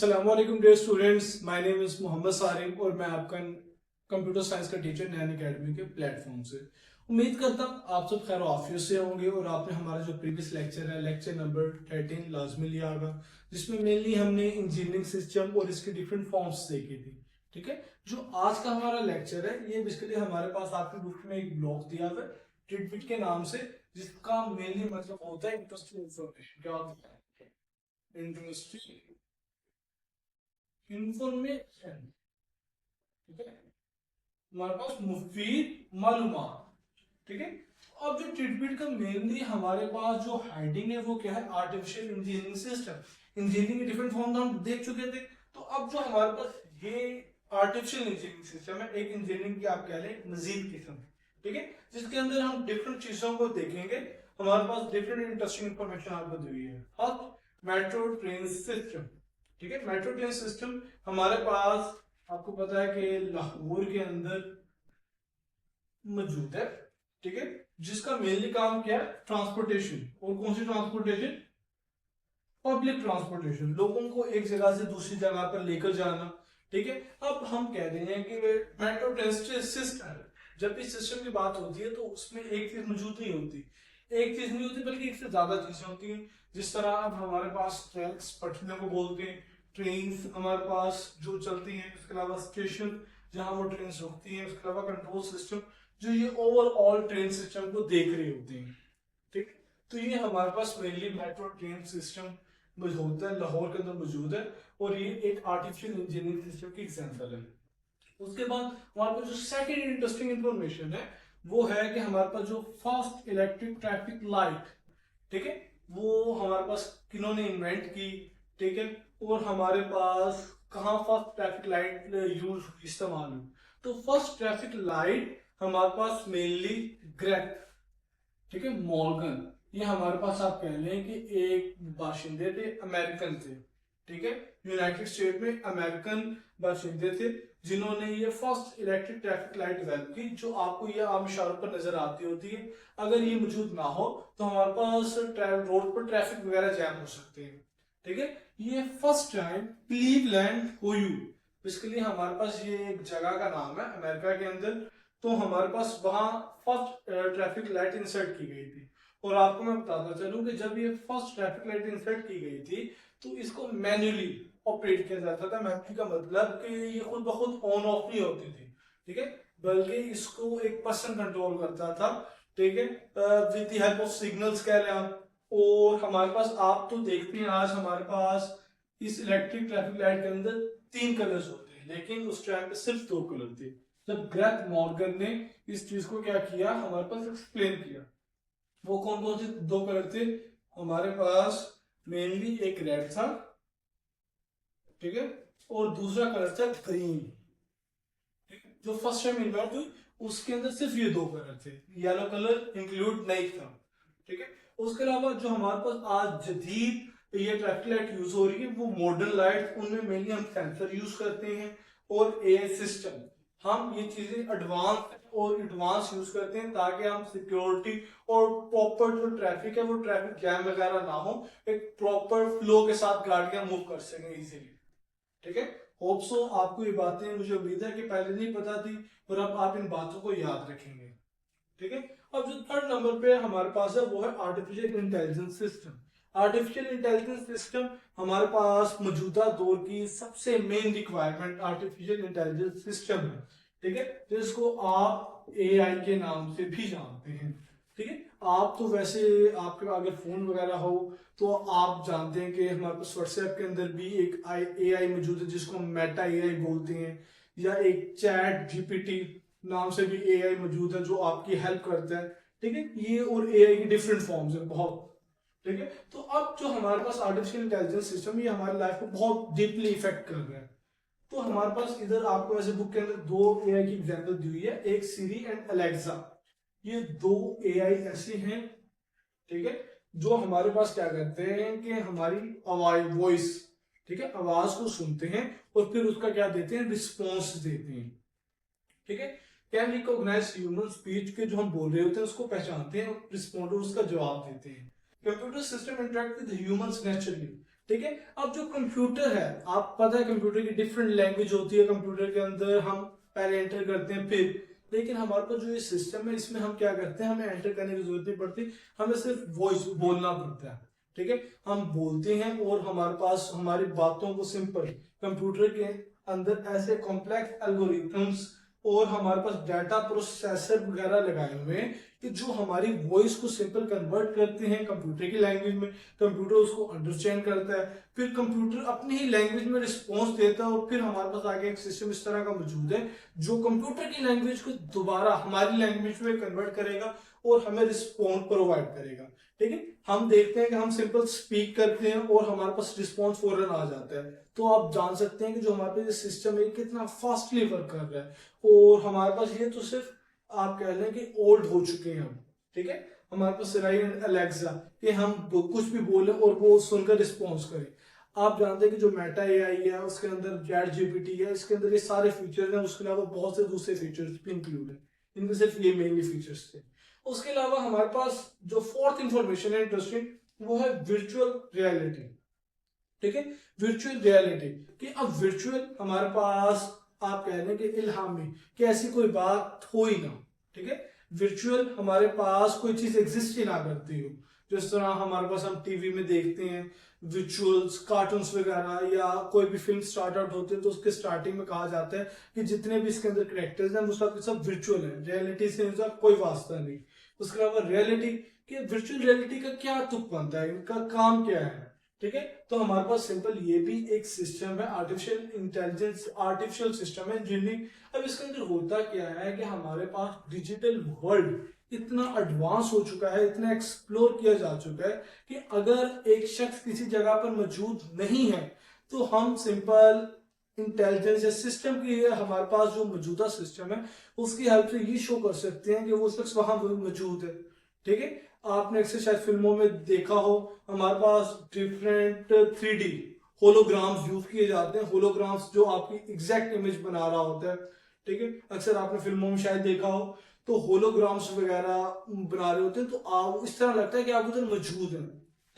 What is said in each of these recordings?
अस्सलाम वालेकुम dear students, my name is Mohammed Sarim और मैं आपका कंप्यूटर साइंस का टीचर नैन अकेडमी के प्लेटफॉर्म से। उम्मीद करता हूँ आप सब खैर ऑफिस से होंगे और आपने हमारा जो प्रीवियस लेक्चर है लेक्चर नंबर 13 लाजमी लिया होगा, जिसमें मेनली हमने इंजीनियरिंग सिस्टम और इसके डिफरेंट फॉर्म्स देखी थी। ठीक है, जो आज का हमारा लेक्चर है ये बेसिकली हमारे पास आपकी बुक में एक ब्लॉक दिया हुआ है टिडबिट के नाम से, जिसका मेनली मतलब होता है इंटरेस्टिंग इंफॉर्मेशन। क्या होता है? Interesting information. ठीक है, हमारे पास मुफीद मालूमात। ठीक है, अब जो टिडबिट का मेनली हमारे पास जो हेडिंग है वो क्या है? Artificial engineering system. इंजीनियरिंग के डिफरेंट फॉर्म हम देख चुके थे, तो अब जो हमारे पास ये आर्टिफिशियल इंजीनियरिंग सिस्टम है, एक इंजीनियरिंग की आप कह लें मजीद किस्म। ठीक है, जिसके अंदर हम डिफरेंट चीजों को देखेंगे। हमारे पास डिफरेंट इंटरेस्टिंग इंफॉर्मेशन आपको दी हुई है। First, metro train system. ठीक है, मेट्रो ट्रेन सिस्टम हमारे पास आपको पता है कि लाहौर के अंदर मौजूद है। ठीक है, जिसका मेनली काम क्या है? ट्रांसपोर्टेशन। और कौन सी ट्रांसपोर्टेशन? पब्लिक ट्रांसपोर्टेशन, लोगों को एक जगह से दूसरी जगह पर लेकर जाना। ठीक है, अब हम कह रहे हैं कि मेट्रो ट्रेन सिस्टम, जब भी सिस्टम की बात होती है तो उसमें एक चीज मौजूद नहीं होती, एक चीज नहीं होती बल्कि एक से ज्यादा चीजें होती हैं। जिस तरह अब हमारे पास ट्रैक्स पटरियों को बोलते हैं, ट्रेन हमारे पास जो चलती हैं, उसके अलावा स्टेशन जहां वो ट्रेन रुकती हैं, उसके अलावा कंट्रोल सिस्टम जो ये ओवरऑल ट्रेन सिस्टम को देख रहे होते हैं। ठीक, तो ये हमारे पास मेनली मेट्रो ट्रेन सिस्टम मौजूद है, लाहौर के अंदर मौजूद है, और ये एक आर्टिफिशियल इंजीनियरिंग सिस्टम की एग्जांपल है। उसके बाद हमारे पास जो सेकंड इंटरेस्टिंग इंफॉर्मेशन है वो है कि हमारे पास जो फर्स्ट इलेक्ट्रिक ट्रैफिक लाइट, ठीक है, वो हमारे पास किन्होंने इन्वेंट की। ठीक है, और हमारे पास कहाँ फर्स्ट ट्रैफिक लाइट यूज इस्तेमाल हुई? तो फर्स्ट ट्रैफिक लाइट हमारे पास मेनली ग्रेग, ठीक है, मॉर्गन, ये हमारे पास आप कह लें कि एक बाशिंदे थे, अमेरिकन थे। ठीक है, यूनाइटेड स्टेट में अमेरिकन बाशिंदे थे जिन्होंने ये first electric traffic light develop की, जो आपको ये आम इशारों पर नजर आती होती है। अगर ये मौजूद ना हो तो हमारे पास रोड पर ट्रैफिक वगैरह जैम हो सकते हैं। ठीक है, ये फर्स्ट टाइम क्लीवलैंड ओयू, इसके लिए हमारे पास ये एक जगह का नाम है अमेरिका के अंदर, तो हमारे पास वहां फर्स्ट ट्रैफिक लाइट इंसर्ट की गई थी। और आपको मैं बताता चलूं कि जब ये फर्स्ट ट्रैफिक लाइट इंसर्ट की गई थी तो इसको मैन्युअली ऑपरेट किया जाता था। मैन्युअली का मतलब कि ये खुद ब खुद ऑन ऑफ नहीं होती थी। ठीक है, बल्कि इसको एक पर्सन कंट्रोल करता था। ठीक है, with the help of signals कह रहे हैं आप। और हमारे पास आप तो देखते हैं आज हमारे पास इस इलेक्ट्रिक ट्रैफिक लाइट के अंदर 3 कलर्स होते हैं, लेकिन उस टाइम पे सिर्फ 2 कलर थे। जब ग्रेग मॉर्गन ने इस चीज को क्या किया, हमारे पास एक्सप्लेन किया। वो कौन कौन से 2 कलर थे? हमारे पास मेनली एक रेड था, ठीक है, और दूसरा कलर था ग्रीन। जो फर्स्ट टाइम इन्वेंट हुई उसके अंदर सिर्फ ये 2 कलर थे, येलो कलर इंक्लूड नहीं था। ठीक है, उसके अलावा जो हमारे पास आज जदीद ये ट्रैफिक लाइट यूज हो रही है वो मॉडर्न लाइट, उनमें मेनली हम सेंसर यूज करते हैं और एआई सिस्टम। हम ये चीजें एडवांस यूज करते हैं ताकि हम सिक्योरिटी और प्रॉपर जो ट्रैफिक है वो ट्रैफिक जैम वगैरह ना हो, एक प्रॉपर फ्लो के साथ गाड़ियां मूव कर सकें इजीली। ठीक है, होप सो आपको ये बातें मुझे उम्मीद है कि पहले नहीं पता थी और अब आप इन बातों को याद रखेंगे। ठीक है, अब जो थर्ड नंबर पे हमारे पास है वो है artificial intelligence system. Artificial intelligence system हमारे पास मौजूदा दौर की सबसे main requirement artificial intelligence system है। ठीक है, जिसको आप एआई के नाम से भी जानते हैं। ठीक है, आप तो वैसे आपके अगर फोन वगैरह हो तो आप जानते हैं कि हमारे पास व्हाट्सएप के अंदर भी एक एआई मौजूद है जिसको हम मेटा एआई बोलते हैं, या एक चैट जीपीटी नाम से भी एआई मौजूद है जो आपकी हेल्प करता है। ठीक है, ये और एआई की डिफरेंट फॉर्म्स है बहुत। ठीक है, तो अब जो हमारे पास आर्टिफिशियल इंटेलिजेंस सिस्टम ये हमारी लाइफ को बहुत डीपली इफेक्ट कर रहा है। तो हमारे पास इधर आपको ऐसे बुक के अंदर 2 एआई की एग्जांपल दी हुई है, एक सीरी एंड अलेक्सा। ये 2 एआई ऐसे हैं, ठीक है, जो हमारे पास क्या करते हैं कि हमारी आवाज वॉइस, ठीक है, आवाज को सुनते हैं और फिर उसका क्या देते हैं? रिस्पॉन्स देते हैं। ठीक है, कैन रिकॉग्नाइज ह्यूमन स्पीच के जो हम बोल रहे होते हैं उसको पहचानते हैं और रिस्पॉन्डर उसका जवाब देते हैं। Computer system interact with humans naturally. ठीक है। अब जो कंप्यूटर है, आप पता है कंप्यूटर की डिफरेंट लैंग्वेज होती है, कंप्यूटर के अंदर हम पहले एंटर करते हैं फिर, लेकिन हमारे पास जो ये सिस्टम है इसमें हम क्या करते हैं, हमें एंटर करने की जरूरत नहीं पड़ती, हमें सिर्फ वॉइस बोलना पड़ता है। ठीक है, हम बोलते हैं और हमारे पास हमारी बातों को सिंपल कंप्यूटर के अंदर ऐसे कॉम्प्लेक्स एल्गोरिथम्स और हमारे पास डाटा प्रोसेसर वगैरह लगाए हुए हैं कि जो हमारी वॉइस को सिंपल कन्वर्ट करते हैं कंप्यूटर की लैंग्वेज में, कंप्यूटर उसको अंडरस्टैंड करता है, फिर कंप्यूटर अपनी ही लैंग्वेज में रिस्पॉन्स देता है और फिर हमारे पास आगे एक सिस्टम इस तरह का मौजूद है जो कंप्यूटर की लैंग्वेज को दोबारा हमारी लैंग्वेज में कन्वर्ट करेगा और हमें रिस्पॉन्स प्रोवाइड करेगा। ठीक है, हम देखते हैं कि हम सिंपल स्पीक करते हैं और हमारे पास रिस्पॉन्स फौरन आ जाता है, तो आप जान सकते हैं कि जो हमारे पास सिस्टम है कितना फास्टली वर्क कर रहा है। और हमारे पास ये तो सिर्फ आप कह लें कि ओल्ड हो चुके हैं हम। ठीक है, हमारे पास सिराई एंड अलेक्सा कि हम कुछ भी बोले और वो सुनकर रिस्पॉन्स करे। आप जानते हैं कि जो मेटा एआई है उसके अंदर चैट जीपीटी है, इसके अंदर ये सारे फीचर्स हैं, उसके अलावा बहुत से दूसरे फीचर्स भी इंक्लूड है, इनमें सिर्फ ये मेनली फीचर्स थे। उसके अलावा हमारे पास जो फोर्थ इंफॉर्मेशन है इंटरेस्टिंग, वो है वर्चुअल रियलिटी। ठीक है, वर्चुअल रियलिटी कि अब वर्चुअल हमारे पास आप कह लें कि इल्हामी कि ऐसी कोई बात हो ही ना। ठीक है, वर्चुअल हमारे पास कोई चीज एग्जिस्ट ही ना करती हो, जिस तरह हमारे पास हम टीवी में देखते हैं विजुअल्स, कार्टून्स वगैरह, या कोई भी फिल्म स्टार्ट आउट होती है तो उसके स्टार्टिंग में कहा जाता है कि जितने भी इसके अंदर कैरेक्टर्स हैं वो सब वर्चुअल है, रियलिटी से इनका कोई वास्ता नहीं। उसके अलावा रियलिटी कि वर्चुअल रियलिटी का क्या तुक बनता है, इनका काम क्या है। ठीक है, तो हमारे पास सिंपल ये भी एक सिस्टम है, आर्टिफिशियल इंटेलिजेंस, आर्टिफिशियल सिस्टम है इंजीनियरिंग। अब इसके अंदर होता क्या है कि हमारे पास डिजिटल वर्ल्ड इतना एडवांस हो चुका है, इतना एक्सप्लोर किया जा चुका है कि अगर एक शख्स किसी जगह पर मौजूद नहीं है तो हम सिंपल इंटेलिजेंस या सिस्टम की, हमारे पास जो मौजूदा सिस्टम है उसकी हेल्प से ये शो कर सकते हैं कि वो शख्स वहां मौजूद है। ठीक है, आपने अक्सर शायद फिल्मों में देखा हो, हमारे पास डिफरेंट 3D होलोग्राम्स यूज किए जाते हैं, होलोग्राम्स जो आपकी एग्जैक्ट इमेज बना रहा होता है। ठीक है, अक्सर आपने फिल्मों में शायद देखा हो, तो होलोग्राम्स वगैरह बना रहे होते हैं तो आप इस तरह लगता है कि आप उधर मौजूद हैं।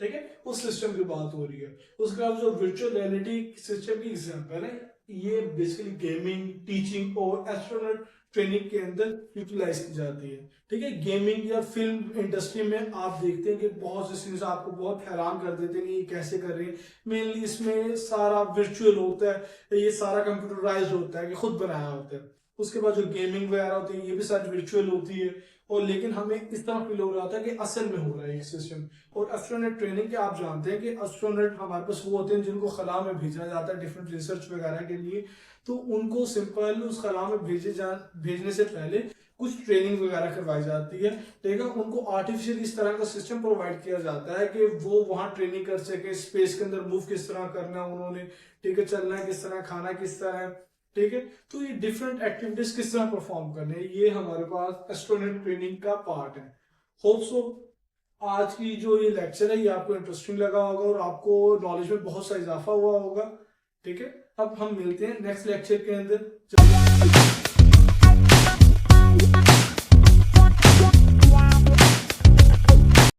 ठीक है, उस सिस्टम की बात हो रही है। उसके बाद जो वर्चुअल रियलिटी सिस्टम की एग्जांपल है, ये बेसिकली गेमिंग, टीचिंग और एस्ट्रोनॉट ट्रेनिंग के अंदर यूटिलाइज की जाती है। ठीक है, गेमिंग या फिल्म इंडस्ट्री में आप देखते हैं कि बहुत से सीन्स आपको बहुत हैरान कर देते हैं कि ये कैसे कर रहे हैं। मेनली इसमें सारा वर्चुअल होता है, ये सारा कंप्यूटराइज होता है कि खुद बनाया होता है। उसके बाद जो गेमिंग वगैरह होती है ये भी सारी वर्चुअल होती है, और लेकिन हमें इस तरह फील हो रहा था कि असल में हो रहा है ये सिस्टम। और एस्ट्रोनॉट ट्रेनिंग के आप जानते हैं कि एस्ट्रोनॉट हमारे पास वो होते हैं जिनको खला में भेजा जाता है डिफरेंट रिसर्च वगैरह के लिए, तो उनको सिंपल उस खला में भेजने से पहले कुछ ट्रेनिंग वगैरह करवाई जाती है। ठीक है, उनको आर्टिफिशियल इस तरह का सिस्टम प्रोवाइड किया जाता है कि वो वहां ट्रेनिंग कर सके, स्पेस के अंदर मूव किस तरह करना है उन्होंने, ठीक है, चलना किस तरह, खाना किस तरह है। ठीक है, तो ये डिफरेंट एक्टिविटीज किस तरह परफॉर्म करने, ये हमारे पास एस्ट्रोनॉट ट्रेनिंग का पार्ट है। होप सो आज की जो ये लेक्चर है ये आपको इंटरेस्टिंग लगा होगा और आपको नॉलेज में बहुत सा इजाफा हुआ होगा। ठीक है, अब हम मिलते हैं नेक्स्ट लेक्चर के अंदर।